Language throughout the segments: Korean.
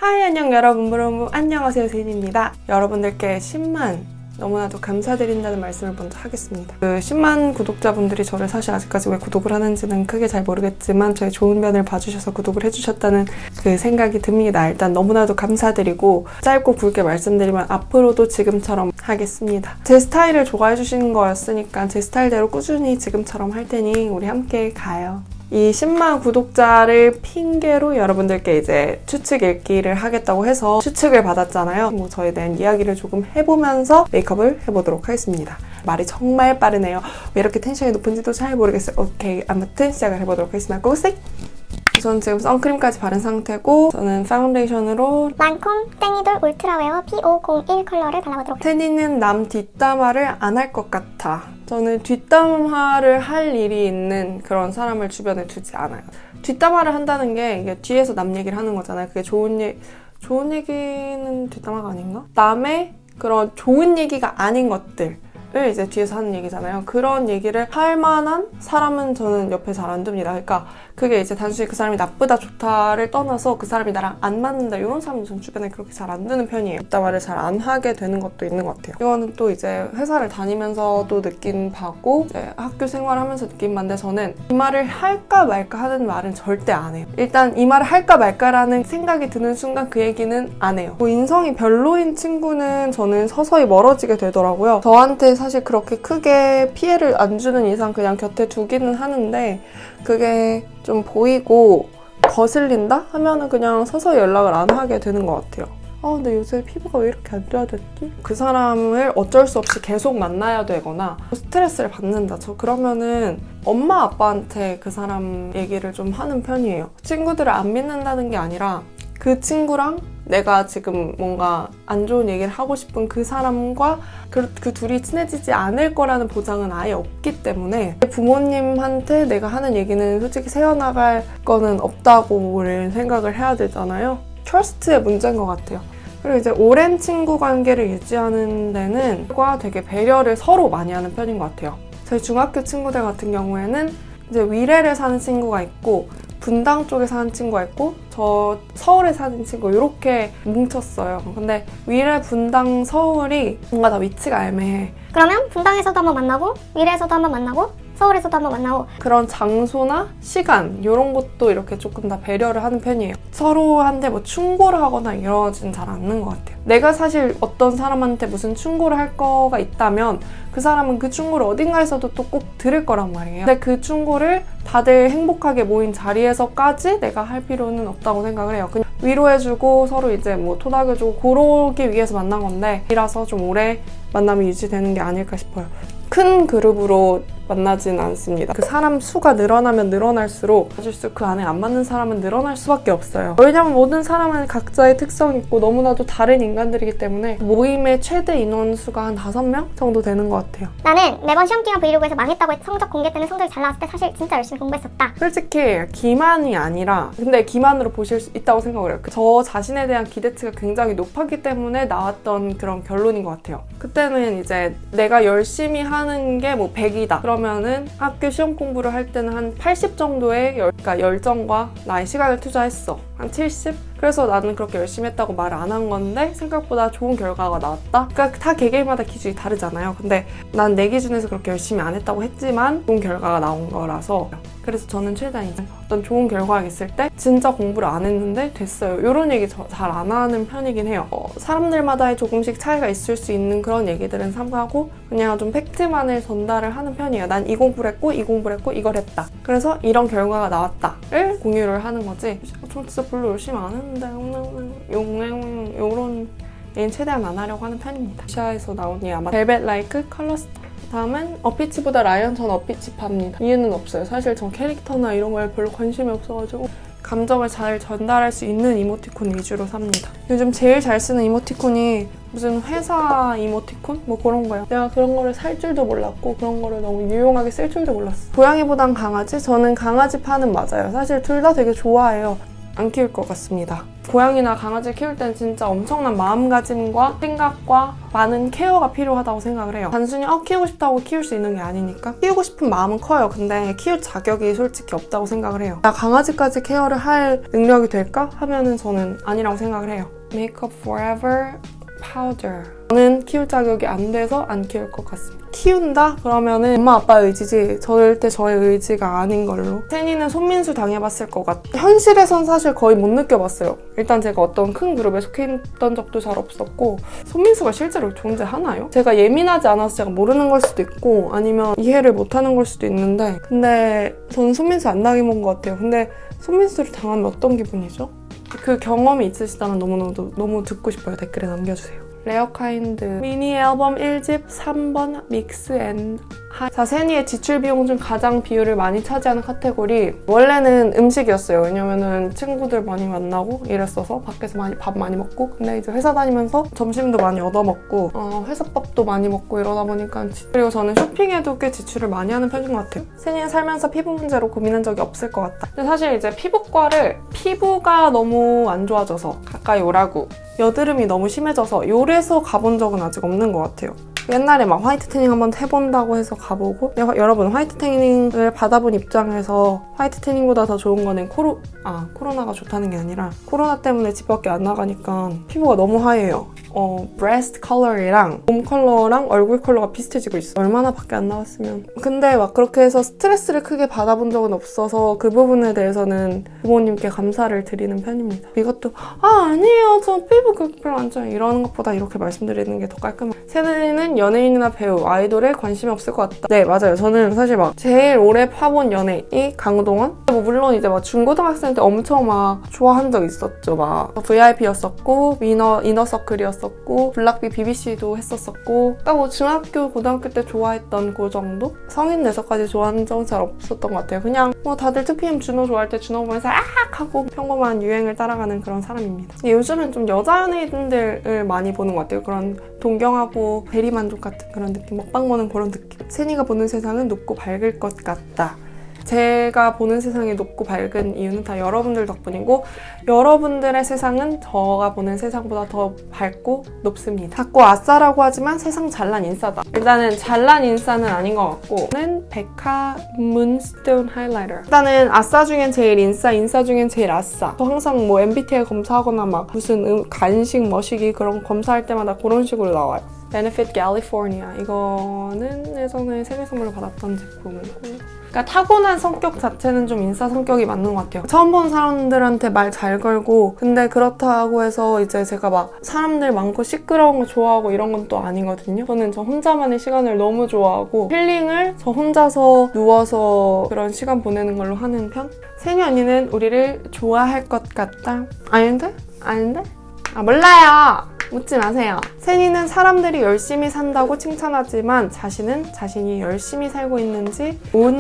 하이 안녕 여러분 무르무 안녕하세요 세인입니다. 여러분들께 10만 너무나도 감사드린다는 말씀을 먼저 하겠습니다. 그 10만 구독자분들이 저를 사실 아직까지 왜 구독을 하는지는 크게 잘 모르겠지만 저의 좋은 면을 봐주셔서 구독을 해주셨다는 그 생각이 듭니다. 일단 너무나도 감사드리고 짧고 굵게 말씀드리면 앞으로도 지금처럼 하겠습니다. 제 스타일을 좋아해 주시는 거였으니까 제 스타일대로 꾸준히 지금처럼 할 테니 우리 함께 가요. 이 10만 구독자를 핑계로 여러분들께 이제 추측 읽기를 하겠다고 해서 추측을 받았잖아요. 저에 대한 이야기를 조금 해보면서 메이크업을 해보도록 하겠습니다. 말이 정말 빠르네요. 왜 이렇게 텐션이 높은지도 잘 모르겠어요. 오케이, 아무튼 시작을 해보도록 하겠습니다. 고고색! 저는 지금 선크림까지 바른 상태고 저는 파운데이션으로 란콤 땡이돌 울트라웨어 P501 컬러를 발라보도록 테니는 남 뒷담화를 안 할 것 같아. 저는 뒷담화를 할 일이 있는 그런 사람을 주변에 두지 않아요. 뒷담화를 한다는 게 이게 뒤에서 남 얘기를 하는 거잖아요. 그게 좋은 얘기는 뒷담화가 아닌가? 남의 그런 좋은 얘기가 아닌 것들을 이제 뒤에서 하는 얘기잖아요. 그런 얘기를 할 만한 사람은 저는 옆에 잘 안 둡니다. 그러니까 그게 이제 단순히 그 사람이 나쁘다 좋다를 떠나서 그 사람이 나랑 안 맞는다 이런 사람은 전 주변에 그렇게 잘 안 두는 편이에요. 뒷담화를 잘 안 하게 되는 것도 있는 것 같아요. 이거는 또 이제 회사를 다니면서도 느낀 바고 이제 학교 생활하면서 느낀 바인데 저는 이 말을 할까 말까 하는 말은 절대 안 해요. 일단 이 말을 할까 말까라는 생각이 드는 순간 그 얘기는 안 해요. 인성이 별로인 친구는 저는 서서히 멀어지게 되더라고요. 저한테 사실 그렇게 크게 피해를 안 주는 이상 그냥 곁에 두기는 하는데 그게 좀 보이고 거슬린다? 하면은 그냥 서서히 연락을 안 하게 되는 것 같아요. 근데 요새 피부가 왜 이렇게 안 좋아졌지? 그 사람을 어쩔 수 없이 계속 만나야 되거나 스트레스를 받는다. 저 그러면은 엄마 아빠한테 그 사람 얘기를 좀 하는 편이에요. 친구들을 안 믿는다는 게 아니라 그 친구랑 내가 지금 뭔가 안 좋은 얘기를 하고 싶은 그 사람과 그 둘이 친해지지 않을 거라는 보장은 아예 없기 때문에 부모님한테 내가 하는 얘기는 솔직히 새어나갈 거는 없다고 생각을 해야 되잖아요. 트러스트의 문제인 것 같아요. 그리고 이제 오랜 친구 관계를 유지하는 데는 되게 배려를 서로 많이 하는 편인 것 같아요. 저희 중학교 친구들 같은 경우에는 이제 위례를 사는 친구가 있고 분당 쪽에 사는 친구가 있고 저 서울에 사는 친구 이렇게 뭉쳤어요. 근데 위례, 분당, 서울이 뭔가 다 위치가 애매해. 그러면 분당에서도 한번 만나고 위례에서도 한번 만나고 서울에서도 한번 만나고 그런 장소나 시간 이런 것도 이렇게 조금 다 배려를 하는 편이에요. 서로한테 뭐 충고를 하거나 이러진 잘 않는 것 같아요. 내가 사실 어떤 사람한테 무슨 충고를 할 거가 있다면 그 사람은 그 충고를 어딘가에서도 또 꼭 들을 거란 말이에요. 근데 그 충고를 다들 행복하게 모인 자리에서까지 내가 할 필요는 없다고 생각을 해요. 그냥 위로해주고 서로 이제 뭐 토닥여주고 그러기 위해서 만난 건데 이라서 좀 오래 만남이 유지되는 게 아닐까 싶어요. 큰 그룹으로 만나진 않습니다. 그 사람 수가 늘어나면 늘어날수록 사실상 그 안에 안 맞는 사람은 늘어날 수밖에 없어요. 왜냐면 모든 사람은 각자의 특성이 있고 너무나도 다른 인간들이기 때문에 모임의 최대 인원수가 한 5명 정도 되는 것 같아요. 나는 매번 시험기간 브이로그에서 망했다고 해서 성적 공개 때는 성적이 잘 나왔을 때 사실 진짜 열심히 공부했었다. 솔직히 기만이 아니라 근데 기만으로 보실 수 있다고 생각을 해요. 저 자신에 대한 기대치가 굉장히 높았기 때문에 나왔던 그런 결론인 것 같아요. 그때는 이제 내가 열심히 하는 게 뭐 100이다. 그러면은 학교 시험 공부를 할 때는 한 80 정도의 열정과 나의 시간을 투자했어. 한 70? 그래서 나는 그렇게 열심히 했다고 말을 안 한 건데 생각보다 좋은 결과가 나왔다? 그러니까 다 개개인마다 기준이 다르잖아요. 근데 난 내 기준에서 그렇게 열심히 안 했다고 했지만 좋은 결과가 나온 거라서 그래서 저는 최대한 이제 어떤 좋은 결과가 있을 때 진짜 공부를 안 했는데 됐어요. 이런 얘기 잘 안 하는 편이긴 해요. 사람들마다 조금씩 차이가 있을 수 있는 그런 얘기들은 삼가고 그냥 좀 팩트만을 전달을 하는 편이에요. 난 이 공부를 했고 이 공부를 했고 이걸 했다. 그래서 이런 결과가 나왔다를 공유를 하는 거지. 저 진짜 별로 열심히 안 했는데 이런 얘는 최대한 안 하려고 하는 편입니다. 시아에서 나온 이 아마 벨벳 라이크 컬러스타. 다음은 어피치보다 라이언. 전 어피치파입니다. 이유는 없어요. 사실 전 캐릭터나 이런 거에 별로 관심이 없어가지고 감정을 잘 전달할 수 있는 이모티콘 위주로 삽니다. 요즘 제일 잘 쓰는 이모티콘이 무슨 회사 이모티콘? 뭐 그런 거예요. 내가 그런 거를 살 줄도 몰랐고 그런 거를 너무 유용하게 쓸 줄도 몰랐어. 고양이보단 강아지? 저는 강아지파는 맞아요. 사실 둘 다 되게 좋아해요. 안 키울 것 같습니다. 고양이나 강아지 키울 땐 진짜 엄청난 마음가짐과 생각과 많은 케어가 필요하다고 생각을 해요. 단순히 키우고 싶다고 키울 수 있는 게 아니니까. 키우고 싶은 마음은 커요. 근데 키울 자격이 솔직히 없다고 생각을 해요. 나 강아지까지 케어를 할 능력이 될까? 하면은 저는 아니라고 생각을 해요. Makeup Forever 파우더. 저는 키울 자격이 안 돼서 안 키울 것 같습니다. 키운다? 그러면은 엄마 아빠의 의지지 절대 저의 의지가 아닌 걸로. 세니는 손민수 당해봤을 것 같아. 현실에선 사실 거의 못 느껴봤어요. 일단 제가 어떤 큰 그룹에 속해 있던 적도 잘 없었고 손민수가 실제로 존재하나요? 제가 예민하지 않아서 제가 모르는 걸 수도 있고 아니면 이해를 못하는 걸 수도 있는데 근데 저는 손민수 안 당해본 것 같아요. 근데 손민수를 당하면 어떤 기분이죠? 그 경험이 있으시다면 너무 듣고 싶어요. 댓글에 남겨주세요. 레어카인드 미니 앨범 1집 3번 믹스 앤 하이. 자, 세니의 지출 비용 중 가장 비율을 많이 차지하는 카테고리 원래는 음식이었어요. 왜냐면은 친구들 많이 만나고 이랬어서 밖에서 밥 많이 먹고 근데 이제 회사 다니면서 점심도 많이 얻어먹고 회사밥도 많이 먹고 이러다 보니까 그리고 저는 쇼핑에도 꽤 지출을 많이 하는 편인 것 같아요. 세니는 살면서 피부 문제로 고민한 적이 없을 것 같다. 근데 사실 이제 피부가 너무 안 좋아져서 가까이 오라고 여드름이 너무 심해져서 요래서 가본 적은 아직 없는 것 같아요. 옛날에 막 화이트 태닝 한번 해본다고 해서 가보고 여러분 화이트 태닝을 받아본 입장에서 화이트 태닝보다 더 좋은 거는 코로나가 좋다는 게 아니라 코로나 때문에 집 밖에 안 나가니까 피부가 너무 하얘요. 브레스트 컬러랑 몸 컬러랑 얼굴 컬러가 비슷해지고 있어. 얼마나 밖에 안 나왔으면. 근데 막 그렇게 해서 스트레스를 크게 받아본 적은 없어서 그 부분에 대해서는 부모님께 감사를 드리는 편입니다. 이것도 아니에요. 저 피부 별로 안 좋아요. 이러는 것보다 이렇게 말씀드리는 게 더 깔끔해요. 세네는 연예인이나 배우, 아이돌에 관심이 없을 것 같다. 네, 맞아요. 저는 사실 막 제일 오래 파본 연예인이 강동원? 물론 이제 막 중고등학생 때 엄청 막 좋아한 적 있었죠. 막 VIP였었고 이너서클이었었고 블락비 BBC도 했었었고 딱 뭐 중학교 고등학교 때 좋아했던 그 정도? 성인 돼서까지 좋아하는 적은 잘 없었던 것 같아요. 그냥 뭐 다들 2PM 준호 좋아할 때 준호 보면서 하고 평범한 유행을 따라가는 그런 사람입니다. 근데 요즘은 좀 여자 연예인들을 많이 보는 것 같아요. 그런 동경하고 대리만족 같은 그런 느낌, 먹방 보는 그런 느낌. 세니가 보는 세상은 높고 밝을 것 같다. 제가 보는 세상이 높고 밝은 이유는 다 여러분들 덕분이고 여러분들의 세상은 제가 보는 세상보다 더 밝고 높습니다. 자꾸 아싸라고 하지만 세상 잘난 인싸다. 일단은 잘난 인싸는 아닌 것 같고 저는 백화 문스톤 하이라이터. 일단은 아싸 중엔 제일 인싸 중엔 제일 아싸. 저 항상 뭐 MBTI 검사하거나 막 무슨 간식 머시기 그런 검사할 때마다 그런 식으로 나와요. Benefit California. 이거는 예전에 세계 선물을 받았던 제품이고 그러니까 타고난 성격 자체는 좀 인싸 성격이 맞는 것 같아요. 처음 본 사람들한테 말 잘 걸고 근데 그렇다고 해서 이제 제가 막 사람들 많고 시끄러운 거 좋아하고 이런 건 또 아니거든요. 저는 저 혼자만의 시간을 너무 좋아하고 힐링을 저 혼자서 누워서 그런 시간 보내는 걸로 하는 편? 세니 언니는 우리를 좋아할 것 같다. 아닌데? 몰라요. 묻지 마세요. 세니는 사람들이 열심히 산다고 칭찬하지만 자신이 열심히 살고 있는지 못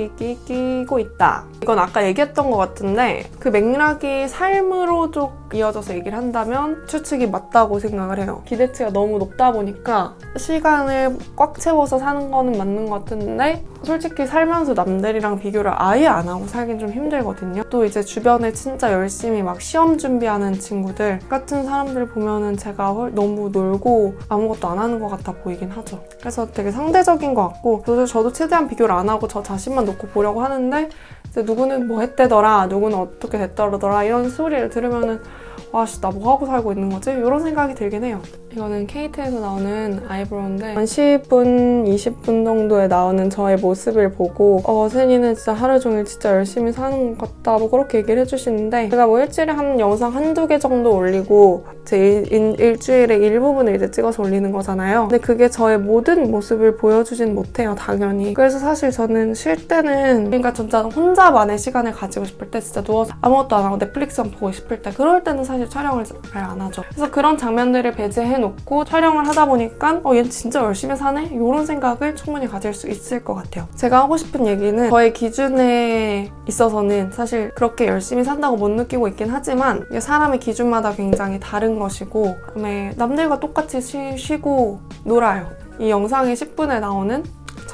느끼고 있다. 이건 아까 얘기했던 것 같은데 그 맥락이 삶으로 쭉 이어져서 얘기를 한다면 추측이 맞다고 생각을 해요. 기대치가 너무 높다 보니까 시간을 꽉 채워서 사는 거는 맞는 것 같은데 솔직히 살면서 남들이랑 비교를 아예 안 하고 살긴 좀 힘들거든요. 또 이제 주변에 진짜 열심히 막 시험 준비하는 친구들 같은 사람들 보면은 제가 너무 놀고 아무것도 안 하는 것 같아 보이긴 하죠. 그래서 되게 상대적인 것 같고 저도 최대한 비교를 안 하고 저 자신만 놓고 보려고 하는데 이제 누구는 뭐 했대더라, 누구는 어떻게 됐더라 이런 소리를 들으면은 와씨 나 뭐 하고 살고 있는 거지? 이런 생각이 들긴 해요. 이거는 KT에서 나오는 아이브로우인데 한 10분, 20분 정도에 나오는 저의 모습을 보고 세니는 진짜 하루 종일 진짜 열심히 사는 것 같다 뭐 그렇게 얘기를 해주시는데 제가 뭐 일주일에 한 영상 한두 개 정도 올리고 제 일주일의 일부분을 이제 찍어서 올리는 거잖아요. 근데 그게 저의 모든 모습을 보여주진 못해요, 당연히. 그래서 사실 저는 쉴 때는 그러니까 진짜 혼자만의 시간을 가지고 싶을 때 진짜 누워서 아무것도 안 하고 넷플릭스만 보고 싶을 때 그럴 때는 사실 촬영을 잘 안 하죠. 그래서 그런 장면들을 배제해놓고 촬영을 하다 보니까 얘 진짜 열심히 사네? 이런 생각을 충분히 가질 수 있을 것 같아요. 제가 하고 싶은 얘기는 저의 기준에 있어서는 사실 그렇게 열심히 산다고 못 느끼고 있긴 하지만 이게 사람의 기준마다 굉장히 다른 것이고 그다음에 남들과 똑같이 쉬고 놀아요. 이 영상이 10분에 나오는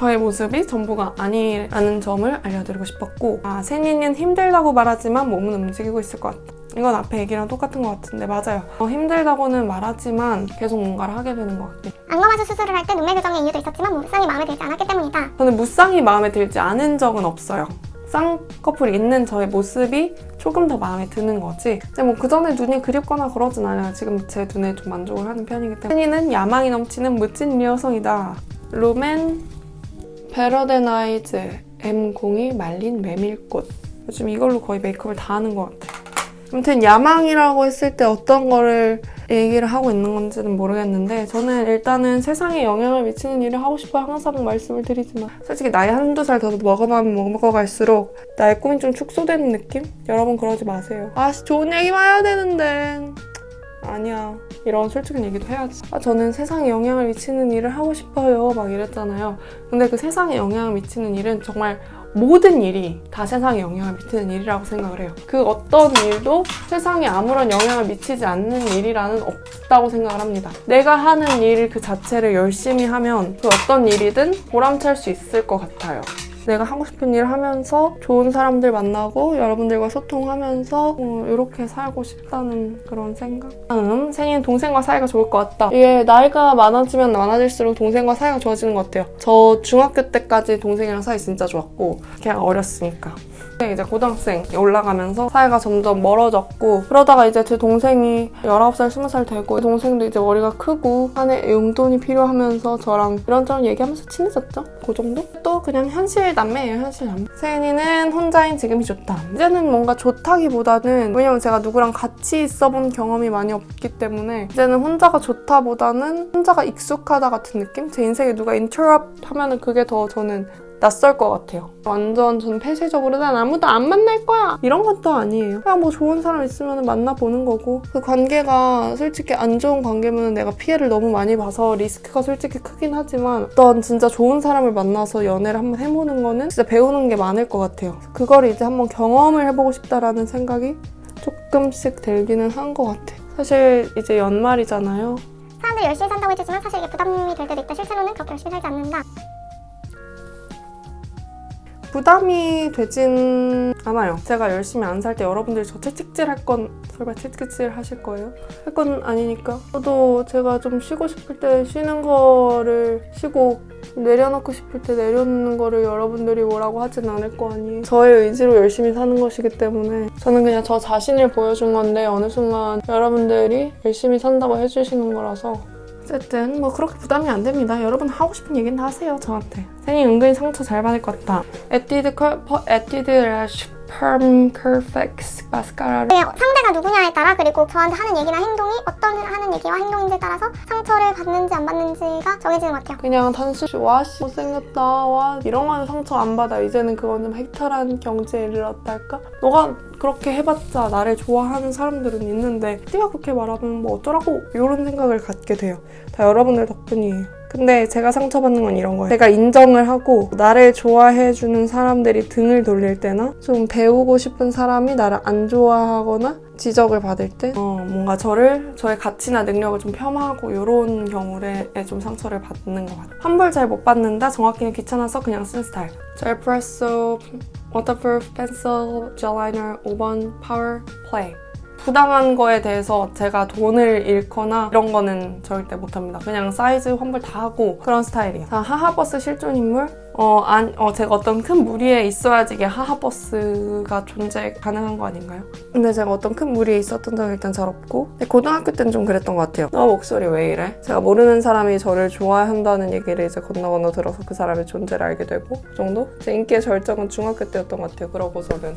저의 모습이 전부가 아니라는 점을 알려드리고 싶었고, 세니는 힘들다고 말하지만 몸은 움직이고 있을 것 같다. 이건 앞에 얘기랑 똑같은 것 같은데 맞아요. 힘들다고는 말하지만 계속 뭔가를 하게 되는 것 같아요. 안검하수 수술을 할 때 눈매 교정의 이유도 있었지만 무쌍이 마음에 들지 않았기 때문이다. 저는 무쌍이 마음에 들지 않은 적은 없어요. 쌍꺼풀이 있는 저의 모습이 조금 더 마음에 드는 거지. 이제 뭐 그전에 눈이 그립거나 그러진 않아요. 지금 제 눈에 좀 만족을 하는 편이기 때문에. 세니는 야망이 넘치는 멋진 여성이다. 롬앤 베러데나이즈 M02 말린 메밀꽃. 요즘 이걸로 거의 메이크업을 다 하는 것 같아요. 아무튼 야망이라고 했을 때 어떤 거를 얘기를 하고 있는 건지는 모르겠는데 저는 일단은 세상에 영향을 미치는 일을 하고 싶어요. 항상 말씀을 드리지만 솔직히 나이 한두 살 더 먹어갈수록 나의 꿈이 좀 축소되는 느낌? 여러분 그러지 마세요. 좋은 얘기만 해야 되는데 아니야. 이런 솔직한 얘기도 해야지. 저는 세상에 영향을 미치는 일을 하고 싶어요 막 이랬잖아요. 근데 그 세상에 영향을 미치는 일은 정말 모든 일이 다 세상에 영향을 미치는 일이라고 생각을 해요. 그 어떤 일도 세상에 아무런 영향을 미치지 않는 일이라는 없다고 생각을 합니다. 내가 하는 일 그 자체를 열심히 하면 그 어떤 일이든 보람찰 수 있을 것 같아요. 내가 하고 싶은 일을 하면서 좋은 사람들 만나고 여러분들과 소통하면서 이렇게 살고 싶다는 그런 생각. 세니는 동생과 사이가 좋을 것 같다. 이게 나이가 많아지면 많아질수록 동생과 사이가 좋아지는 것 같아요. 저 중학교 때까지 동생이랑 사이 진짜 좋았고 걔가 어렸으니까. 이제 고등학생 올라가면서 사이가 점점 멀어졌고 그러다가 이제 제 동생이 19살, 20살 되고 동생도 이제 머리가 크고 한해 용돈이 필요하면서 저랑 이런저런 얘기하면서 친해졌죠? 그 정도? 또 그냥 현실 남매예요, 현실 남매. 세인이는 혼자인 지금이 좋다. 이제는 뭔가 좋다기보다는 왜냐면 제가 누구랑 같이 있어본 경험이 많이 없기 때문에 이제는 혼자가 좋다보다는 혼자가 익숙하다 같은 느낌? 제 인생에 누가 인터럽트 하면은 그게 더 저는 낯설 것 같아요. 완전 전 폐쇄적으로 난 아무도 안 만날 거야 이런 건 또 아니에요. 그냥 뭐 좋은 사람 있으면 만나보는 거고 그 관계가 솔직히 안 좋은 관계면 내가 피해를 너무 많이 봐서 리스크가 솔직히 크긴 하지만 어떤 진짜 좋은 사람을 만나서 연애를 한번 해보는 거는 진짜 배우는 게 많을 것 같아요. 그거를 이제 한번 경험을 해보고 싶다라는 생각이 조금씩 들기는 한 것 같아요. 사실 이제 연말이잖아요. 사람들이 열심히 산다고 해주지만 사실 이게 부담이 될 때도 있다. 실제로는 그렇게 열심히 살지 않는다. 부담이 되진 않아요. 제가 열심히 안 살 때 여러분들이 저 채찍질 할 건 설마 채찍질 하실 거예요? 할 건 아니니까. 저도 제가 좀 쉬고 싶을 때 쉬는 거를 쉬고 내려놓고 싶을 때 내려놓는 거를 여러분들이 뭐라고 하진 않을 거 아니에요. 저의 의지로 열심히 사는 것이기 때문에 저는 그냥 저 자신을 보여준 건데 어느 순간 여러분들이 열심히 산다고 해주시는 거라서 어쨌든 뭐 그렇게 부담이 안 됩니다. 여러분 하고 싶은 얘기는 다 하세요 저한테. 세니 은근히 상처 잘 받을 것 같다. 에뛰드 Perm Curvex 마스카라를 그냥 상대가 누구냐에 따라 그리고 저한테 하는 얘기나 행동이 어떤 하는 얘기와 행동인지에 따라서 상처를 받는지 안 받는지가 정해지는 것 같아요. 그냥 단순히 와씨 못생겼다 와 이런 거는 상처 안 받아. 이제는 그건 좀 해탈한 경지에 이르렀다 할까? 너가 그렇게 해봤자 나를 좋아하는 사람들은 있는데 네가 그렇게 말하면 뭐 어쩌라고 이런 생각을 갖게 돼요. 다 여러분들 덕분이에요. 근데 제가 상처받는 건 이런 거예요. 제가 인정을 하고 나를 좋아해주는 사람들이 등을 돌릴 때나 좀 배우고 싶은 사람이 나를 안 좋아하거나 지적을 받을 때 뭔가 저의 가치나 능력을 좀 폄하하고 이런 경우에 좀 상처를 받는 것 같아요. 환불 잘 못 받는다? 정확히는 귀찮아서 그냥 쓴 스타일. 젤 프레소 워터프루프 펜슬 젤 라이너 5번 파워 플레이. 부당한 거에 대해서 제가 돈을 잃거나 이런 거는 절대 못합니다. 그냥 사이즈 환불 다 하고 그런 스타일이에요. 자, 하하버스 실존 인물? 제가 어떤 큰 무리에 있어야지 이게 하하버스가 존재 가능한 거 아닌가요? 근데 제가 어떤 큰 무리에 있었던 적은 일단 잘 없고 근데 고등학교 때는 좀 그랬던 것 같아요. 너 목소리 왜 이래? 제가 모르는 사람이 저를 좋아한다는 얘기를 이제 건너 들어서 그 사람의 존재를 알게 되고 그 정도? 제 인기의 절정은 중학교 때였던 것 같아요. 그러고서는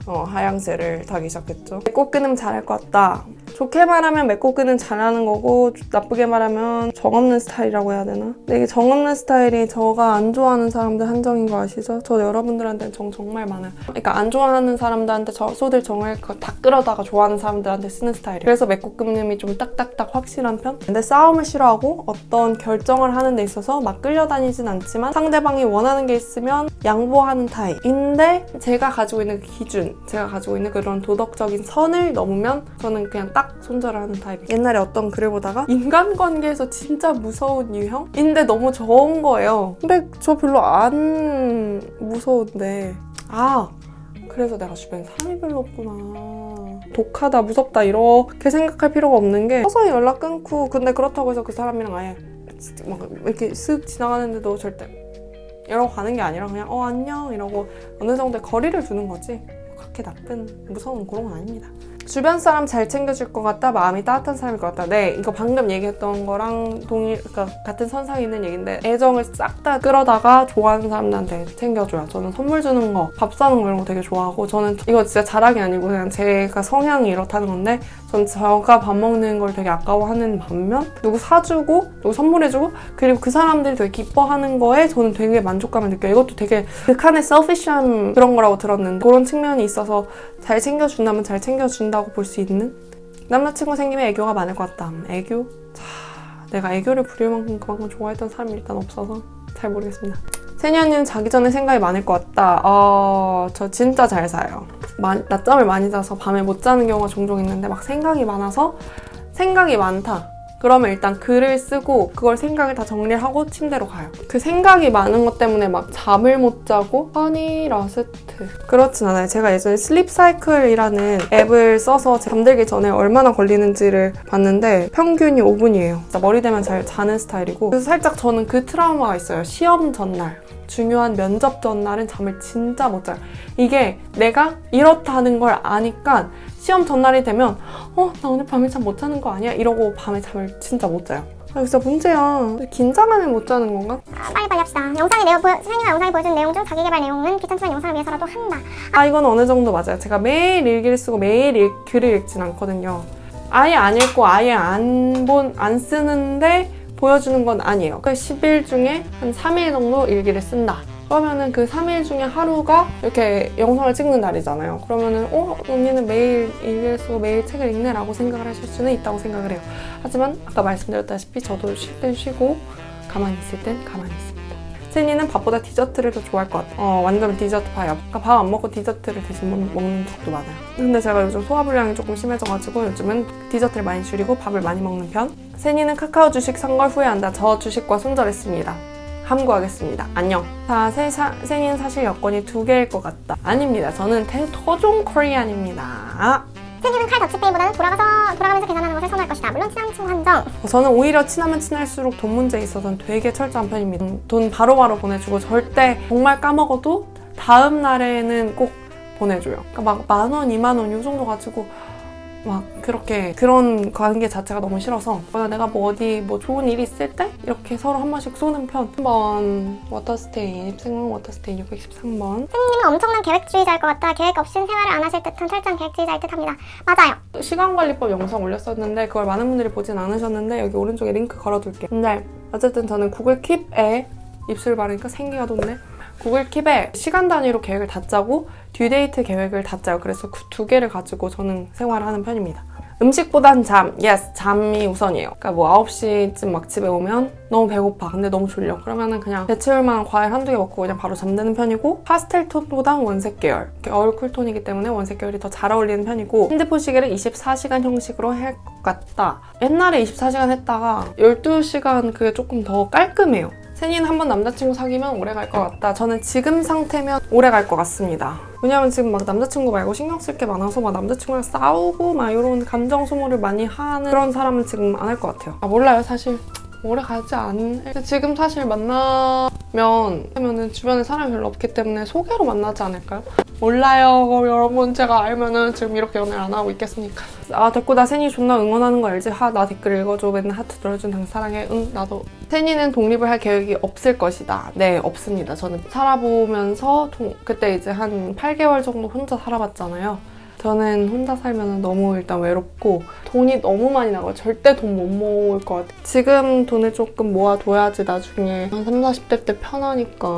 하향세를 타기 시작했죠. 맺고 끊으면 잘할 것 같다. 좋게 말하면 맺고 끊으면 잘하는 거고 나쁘게 말하면 정없는 스타일이라고 해야 되나? 근데 이게 정없는 스타일이 저가 안 좋아하는 사람들 한정인 거 아시죠? 저 여러분들한테는 정말 많아요. 그러니까 안 좋아하는 사람들한테 쏟을 정을 다 끌어다가 좋아하는 사람들한테 쓰는 스타일이에요. 그래서 맺고 끊음이 좀 딱딱딱 확실한 편? 근데 싸움을 싫어하고 어떤 결정을 하는 데 있어서 막 끌려다니진 않지만 상대방이 원하는 게 있으면 양보하는 타입인데 제가 가지고 있는 그 기준 제가 가지고 있는 그런 도덕적인 선을 넘으면 저는 그냥 딱 딱 손절을 하는 타입이에요. 옛날에 어떤 글을 보다가 인간관계에서 진짜 무서운 유형인데 너무 좋은 거예요. 근데 저 별로 안 무서운데 그래서 내가 주변에 사람이 별로 없구나. 독하다, 무섭다 이렇게 생각할 필요가 없는 게 서서히 연락 끊고 근데 그렇다고 해서 그 사람이랑 아예 막 이렇게 쓱 지나가는데도 절대 이러고 가는 게 아니라 그냥 안녕 이러고 어느 정도의 거리를 두는 거지 그렇게 나쁜 무서운 그런 건 아닙니다. 주변 사람 잘 챙겨줄 것 같다, 마음이 따뜻한 사람일 것 같다. 네, 이거 방금 얘기했던 거랑 그러니까 같은 선상에 있는 얘기인데 애정을 싹 다 끌어다가 좋아하는 사람들한테 챙겨줘요. 저는 선물 주는 거, 밥 사는 거 이런 거 되게 좋아하고 저는 이거 진짜 자랑이 아니고 그냥 제가 성향이 이렇다는 건데 전 제가 밥 먹는 걸 되게 아까워하는 반면 누구 사주고 누구 선물해주고 그리고 그 사람들이 되게 기뻐하는 거에 저는 되게 만족감을 느껴요. 이것도 되게 극한의 selfish한 그런 거라고 들었는데 그런 측면이 있어서 잘 챙겨준다면 잘 챙겨준다고 볼 수 있는 남자친구 생기면 애교가 많을 것 같다. 애교? 내가 애교를 부릴 만큼 그만큼 좋아했던 사람이 일단 없어서 잘 모르겠습니다. 세니 언니는 자기 전에 생각이 많을 것 같다. 저 진짜 잘 자요. 낮잠을 많이 자서 밤에 못 자는 경우가 종종 있는데 막 생각이 많아서 생각이 많다. 그러면 일단 글을 쓰고 그걸 생각을 다 정리를 하고 침대로 가요. 그 생각이 많은 것 때문에 막 잠을 못 자고 허니러스트 그렇진 않아요. 제가 예전에 슬립사이클이라는 앱을 써서 잠들기 전에 얼마나 걸리는지를 봤는데 평균이 5분이에요. 진짜 머리 대면 잘 자는 스타일이고 그래서 살짝 저는 그 트라우마가 있어요. 시험 전날 중요한 면접 전날은 잠을 진짜 못 자요. 이게 내가 이렇다는 걸 아니까 시험 전날이 되면 나 오늘 밤에 잠 못 자는 거 아니야? 이러고 밤에 잠을 진짜 못 자요. 진짜 문제야. 긴장하면 못 자는 건가? 빨리빨리 합시다. 세니가 영상에 보여준 내용 중 자기개발 내용은 귀찮지만 영상을 위해서라도 한다. 이건 어느 정도 맞아요. 제가 매일 일기를 쓰고 매일 글을 읽진 않거든요. 아예 안 읽고 아예 안 쓰는데 보여주는 건 아니에요. 그 10일 중에 한 3일 정도 일기를 쓴다. 그러면은 그 3일 중에 하루가 이렇게 영상을 찍는 날이잖아요. 그러면은 언니는 매일 일기를 쓰고 매일 책을 읽네 라고 생각을 하실 수는 있다고 생각을 해요. 하지만 아까 말씀드렸다시피 저도 쉴 땐 쉬고 가만히 있을 땐 가만히 있습니다. 세니는 밥보다 디저트를 더 좋아할 것 같아요. 완전 디저트 파요. 그러니까 밥 안 먹고 디저트를 대신 먹는 적도 많아요. 근데 제가 요즘 소화불량이 조금 심해져가지고 요즘은 디저트를 많이 줄이고 밥을 많이 먹는 편. 세니는 카카오 주식 산 걸 후회한다. 저 주식과 손절했습니다. 함구하겠습니다. 안녕. 세니는 사실 여권이 2개일 것 같다. 아닙니다. 저는 토종 코리안입니다. 세니는 칼 더치페이보다는 돌아가면서 계산하는 것을 선호할 것이다. 물론 친한 친구 한정. 저는 오히려 친하면 친할수록 돈 문제에 있어서는 되게 철저한 편입니다. 돈 바로바로 보내주고 절대 정말 까먹어도 다음 날에는 꼭 보내줘요. 그러니까 막 10,000원, 20,000원 이 정도 가지고 막 그런 관계 자체가 너무 싫어서 내가 어디 좋은 일이 있을 때 이렇게 서로 한 번씩 쏘는 편. 3번 워터스테인, 입생명 워터스테인 613번. 세니님은 엄청난 계획주의자일 것 같다. 계획 없이는 생활을 안 하실 듯한 철저한 계획주의자일 듯합니다. 맞아요. 시간관리법 영상 올렸었는데 그걸 많은 분들이 보진 않으셨는데 여기 오른쪽에 링크 걸어둘게요. 근데 어쨌든 저는 구글 킵에 입술 바르니까 생기가 돋네. 구글 킵에 시간 단위로 계획을 다 짜고 듀데이트 계획을 다 짜요. 그래서 그 2개를 가지고 저는 생활을 하는 편입니다. 음식보단 잠. 잠이 우선이에요. 그러니까 9시쯤 막 집에 오면 너무 배고파. 근데 너무 졸려. 그러면은 그냥 배출만 과일 한두 개 먹고 그냥 바로 잠드는 편이고 파스텔 톤보단 원색 계열. 얼쿨 톤이기 때문에 원색 계열이 더 잘 어울리는 편이고 핸드폰 시계를 24시간 형식으로 할 것 같다. 옛날에 24시간 했다가 12시간 그게 조금 더 깔끔해요. 세니는 한번 남자친구 사귀면 오래 갈 것 같다. 저는 지금 상태면 오래 갈 것 같습니다. 왜냐면 지금 막 남자친구 말고 신경 쓸 게 많아서 막 남자친구랑 싸우고 막 이런 감정 소모를 많이 하는 그런 사람은 지금 안 할 것 같아요. 몰라요. 사실 오래 가지 않을 지금 사실 만나면은 주변에 사람이 별로 없기 때문에 소개로 만나지 않을까요? 몰라요. 여러분 제가 알면은 지금 이렇게 연애를 안 하고 있겠습니까? 됐고 나 세니 존나 응원하는 거 알지? 나 댓글 읽어줘. 맨날 하트 눌러준 당신 사랑해. 응 나도. 세니는 독립을 할 계획이 없을 것이다. 네 없습니다. 저는 살아보면서 그때 이제 한 8개월 정도 혼자 살아봤잖아요. 저는 혼자 살면 너무 일단 외롭고 돈이 너무 많이 나가요. 절대 돈 못 모을 것 같아요. 지금 돈을 조금 모아둬야지 나중에 한 30, 40대 때 편하니까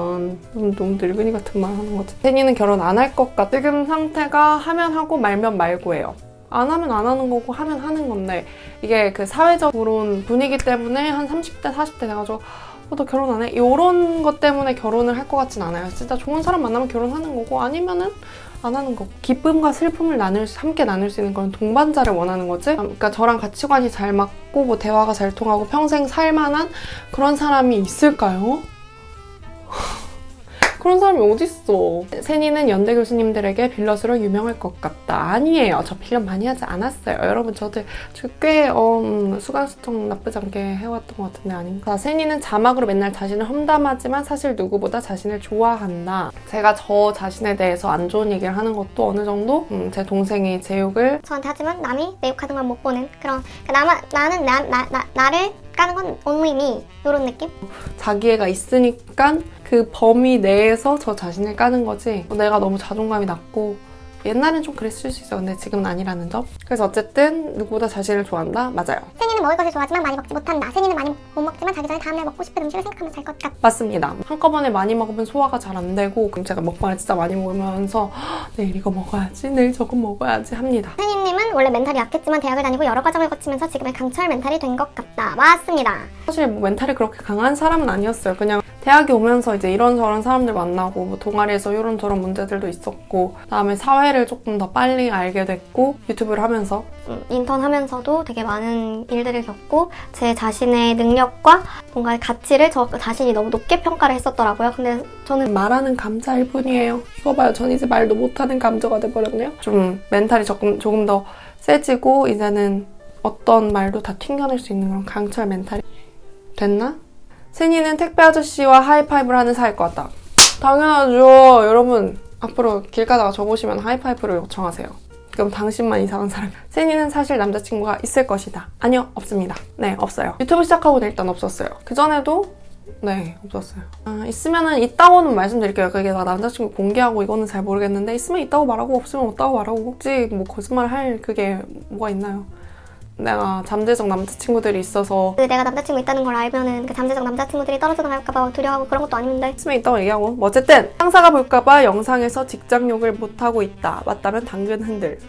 너무 늙은이 같은 말 하는 거지. 세니는 결혼 안 할 것 같아. 지금 상태가 하면 하고 말면 말고예요. 안 하면 안 하는 거고 하면 하는 건데 이게 그 사회적으로 분위기 때문에 한 30대, 40대 돼가지고 너 결혼 안 해? 이런 것 때문에 결혼을 할 것 같진 않아요. 진짜 좋은 사람 만나면 결혼하는 거고 아니면은 안 하는 거고. 기쁨과 슬픔을 함께 나눌 수 있는 그런 동반자를 원하는 거지. 그러니까 저랑 가치관이 잘 맞고 뭐 대화가 잘 통하고 평생 살만한 그런 사람이 있을까요? 그런 사람이 어딨어. 세니는 연대 교수님들에게 빌럿으로 유명할 것 같다. 아니에요. 저 빌럿 많이 하지 않았어요. 여러분 저도 꽤 수강수청 나쁘지 않게 해왔던 것 같은데 아닌가. 세니는 자막으로 맨날 자신을 험담하지만 사실 누구보다 자신을 좋아한다. 제가 저 자신에 대해서 안 좋은 얘기를 하는 것도 어느 정도 제 동생이 제 욕을 저한테 하지만 남이 내 욕하는 걸 못 보는 그런 나는 나를 까는 건 only 이런 느낌? 자기애가 있으니까 그 범위 내에서 저 자신을 까는 거지. 내가 너무 자존감이 낮고 옛날엔 좀 그랬을 수 있어. 근데 지금은 아니라는 점. 그래서 어쨌든 누구보다 자신을 좋아한다? 맞아요. 세니는 먹을 것을 좋아하지만 많이 먹지 못한다. 세니는 많이 못 먹지만 자기 전에 다음날 먹고 싶은 음식을 생각하면서 살 것 같다. 맞습니다. 한꺼번에 많이 먹으면 소화가 잘 안 되고 그럼 제가 먹방을 진짜 많이 먹으면서 내일 이거 먹어야지, 내일 저거 먹어야지 합니다. 세니님은 원래 멘탈이 약했지만 대학을 다니고 여러 과정을 거치면서 지금의 강철 멘탈이 된 것 같다. 맞습니다. 사실 뭐 멘탈이 그렇게 강한 사람은 아니었어요. 그냥 대학에 오면서 이제 이런저런 사람들 만나고 뭐 동아리에서 이런저런 문제들도 있었고 그다음에 사회를 조금 더 빨리 알게 됐고 유튜브를 하면서 인턴 하면서도 되게 많은 일들을 겪고 제 자신의 능력과 뭔가 가치를 저 자신이 너무 높게 평가를 했었더라고요. 근데 저는 말하는 감자일 뿐이에요. 이거 봐요. 전 이제 말도 못하는 감자가 돼버렸네요. 좀 멘탈이 조금 더 세지고 이제는 어떤 말도 다 튕겨낼 수 있는 그런 강철 멘탈이 됐나? 세니는 택배 아저씨와 하이파이브를 하는 사이일 것 같다. 당연하죠. 여러분 앞으로 길 가다가 저 보시면 하이파이브를 요청하세요. 그럼 당신만 이상한 사람. 세니는 사실 남자친구가 있을 것이다. 아니요, 없습니다. 네, 없어요. 유튜브 시작하고는 일단 없었어요. 그전에도 네, 없었어요. 있으면은 있다고는 말씀드릴게요. 그게 나 남자친구 공개하고 이거는 잘 모르겠는데 있으면 있다고 말하고 없으면 없다고 말하고 굳이 뭐 거짓말 할 그게 뭐가 있나요? 내가 잠재적 남자친구들이 있어서 내가 남자친구 있다는 걸 알면은 그 잠재적 남자친구들이 떨어져 나갈까봐 두려워하고 그런 것도 아닌데 있으면 있다고 얘기하고 뭐 어쨌든 상사가 볼까봐 영상에서 직장 욕을 못하고 있다. 맞다면 당근 흔들.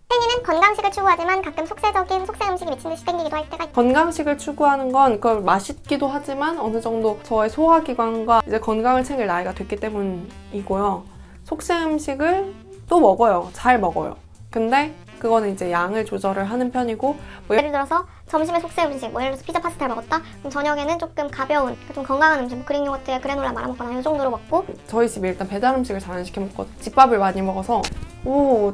세니는 건강식을 추구하지만 가끔 속세적인 속세 음식이 미친 듯이 땡기기도 할 때가 있다. 건강식을 추구하는 건 그걸 맛있기도 하지만 어느 정도 저의 소화기관과 이제 건강을 챙길 나이가 됐기 때문이고요. 속세 음식을 또 먹어요. 잘 먹어요. 근데 그거는 이제 양을 조절을 하는 편이고 뭐 예를 들어서 점심에 속세 음식, 뭐 예를 들어서 피자 파스타를 먹었다? 그럼 저녁에는 조금 가벼운, 좀 건강한 음식, 뭐 그릭 요거트에 그래놀라 말아먹거나 이 정도로 먹고 저희 집이 일단 배달 음식을 잘 안 시켜 먹거든요. 집밥을 많이 먹어서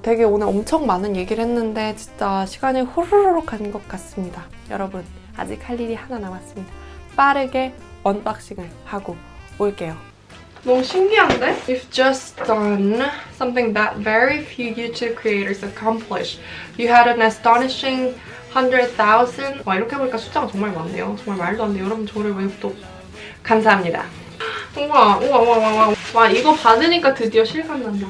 되게 오늘 엄청 많은 얘기를 했는데 진짜 시간이 호로록 간 것 같습니다. 여러분 아직 할 일이 하나 남았습니다. 빠르게 언박싱을 하고 올게요. 너무 신기한데? You've just done something that very few YouTube creators accomplish. You had an astonishing 100,000. 와, 이렇게 보니까 숫자가 정말 많네요. 정말 말도 안 돼요. 여러분 저를 왜 또 감사합니다. 우와. 와, 이거 받으니까 드디어 실감난다.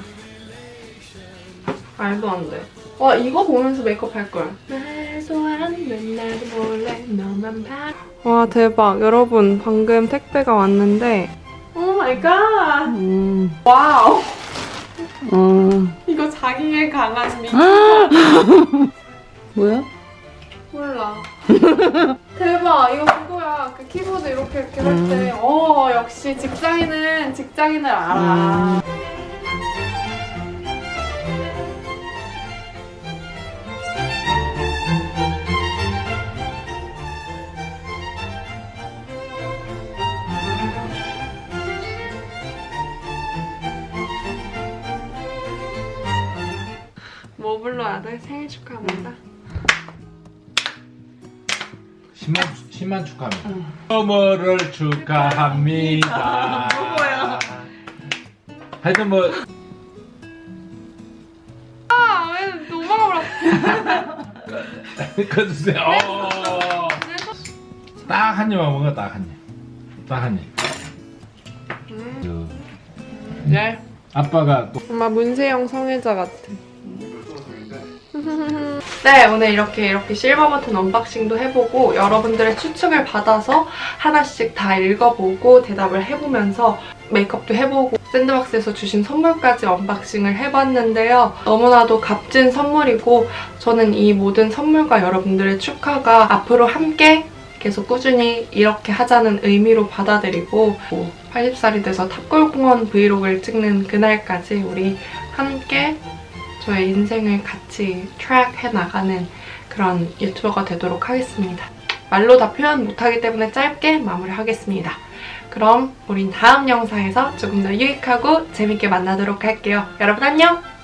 말도 안 돼. 와, 이거 보면서 메이크업 할걸. 말도 안 돼, 나도 몰래 너만 봐. 와, 대박. 여러분 방금 택배가 왔는데 오 마이 갓! 와우! 이거 자기의 강한 미국. 뭐야? 몰라. 대박! 이거 그거야. 그 키보드 이렇게 할 때. 역시 직장인은 직장인을 알아. 뭐 불러야 돼? 생일 축하합니다. 10만 축하합니다. 선물을 축하합니다. 누구야? 하여튼 뭐 왜 노마가 불러? 꺼주세요. 딱 한 입만 먹어. 딱 한 입. 딱 한 입. 네. 아빠가 또 엄마 문세영 성애자 같아. 네, 오늘 이렇게 실버 버튼 언박싱도 해보고 여러분들의 추측을 받아서 하나씩 다 읽어보고 대답을 해보면서 메이크업도 해보고 샌드박스에서 주신 선물까지 언박싱을 해봤는데요. 너무나도 값진 선물이고 저는 이 모든 선물과 여러분들의 축하가 앞으로 함께 계속 꾸준히 이렇게 하자는 의미로 받아들이고 80살이 돼서 탑골공원 브이로그를 찍는 그날까지 우리 함께 저의 인생을 같이 트랙해 나가는 그런 유튜버가 되도록 하겠습니다. 말로 다 표현 못하기 때문에 짧게 마무리하겠습니다. 그럼 우린 다음 영상에서 조금 더 유익하고 재밌게 만나도록 할게요. 여러분 안녕!